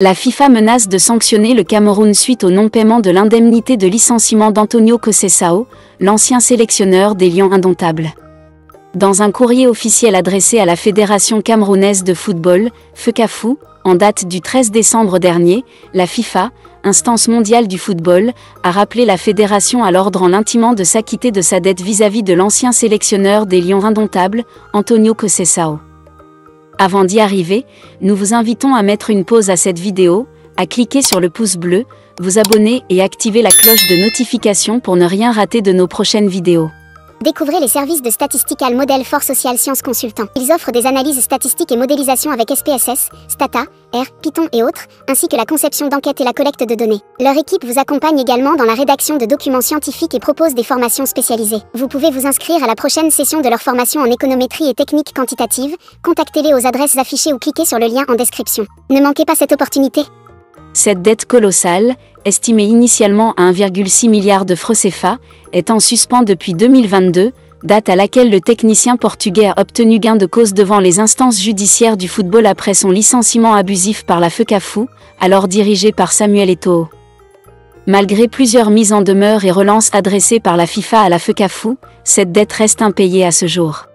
La FIFA menace de sanctionner le Cameroun suite au non-paiement de l'indemnité de licenciement d'Antonio Conceição, l'ancien sélectionneur des Lions indomptables. Dans un courrier officiel adressé à la Fédération camerounaise de football, FECAFOOT, en date du 13 décembre dernier, la FIFA, instance mondiale du football, a rappelé la fédération à l'ordre en l'intimant de s'acquitter de sa dette vis-à-vis de l'ancien sélectionneur des Lions indomptables, Antonio Conceição. Avant d'y arriver, nous vous invitons à mettre une pause à cette vidéo, à cliquer sur le pouce bleu, vous abonner et activer la cloche de notification pour ne rien rater de nos prochaines vidéos. Découvrez les services de Statistical Model for Social Science Consultant. Ils offrent des analyses statistiques et modélisation avec SPSS, Stata, R, Python et autres, ainsi que la conception d'enquêtes et la collecte de données. Leur équipe vous accompagne également dans la rédaction de documents scientifiques et propose des formations spécialisées. Vous pouvez vous inscrire à la prochaine session de leur formation en économétrie et techniques quantitatives. Contactez-les aux adresses affichées ou cliquez sur le lien en description. Ne manquez pas cette opportunité. Cette dette colossale, estimée initialement à 1,6 milliard de francs CFA, est en suspens depuis 2022, date à laquelle le technicien portugais a obtenu gain de cause devant les instances judiciaires du football après son licenciement abusif par la FECAFOOT, alors dirigée par Samuel Eto'o. Malgré plusieurs mises en demeure et relances adressées par la FIFA à la FECAFOOT, cette dette reste impayée à ce jour.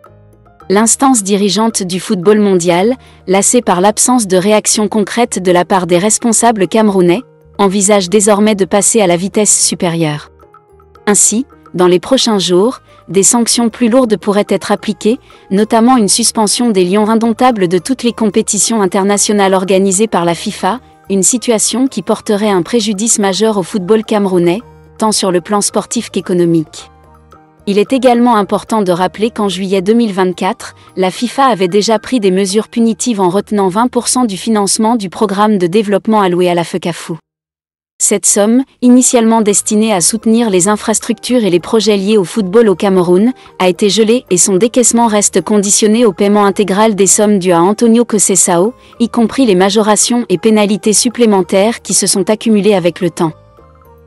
L'instance dirigeante du football mondial, lassée par l'absence de réaction concrète de la part des responsables camerounais, envisage désormais de passer à la vitesse supérieure. Ainsi, dans les prochains jours, des sanctions plus lourdes pourraient être appliquées, notamment une suspension des Lions indomptables de toutes les compétitions internationales organisées par la FIFA, une situation qui porterait un préjudice majeur au football camerounais, tant sur le plan sportif qu'économique. Il est également important de rappeler qu'en juillet 2024, la FIFA avait déjà pris des mesures punitives en retenant 20% du financement du programme de développement alloué à la FECAFOOT. Cette somme, initialement destinée à soutenir les infrastructures et les projets liés au football au Cameroun, a été gelée et son décaissement reste conditionné au paiement intégral des sommes dues à Antonio Conceição, y compris les majorations et pénalités supplémentaires qui se sont accumulées avec le temps.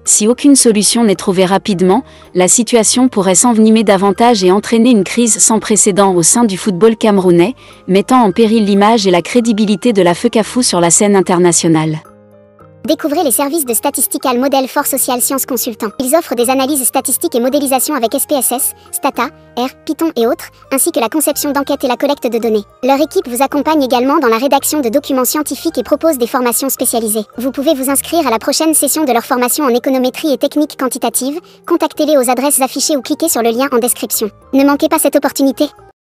Si aucune solution n'est trouvée rapidement, la situation pourrait s'envenimer davantage et entraîner une crise sans précédent au sein du football camerounais, mettant en péril l'image et la crédibilité de la FECAFOOT sur la scène internationale. Découvrez les services de Statistical Model for Social Science Consultant. Ils offrent des analyses statistiques et modélisation avec SPSS, Stata, R, Python et autres, ainsi que la conception d'enquêtes et la collecte de données. Leur équipe vous accompagne également dans la rédaction de documents scientifiques et propose des formations spécialisées. Vous pouvez vous inscrire à la prochaine session de leur formation en économétrie et techniques quantitatives. Contactez-les aux adresses affichées ou cliquez sur le lien en description. Ne manquez pas cette opportunité.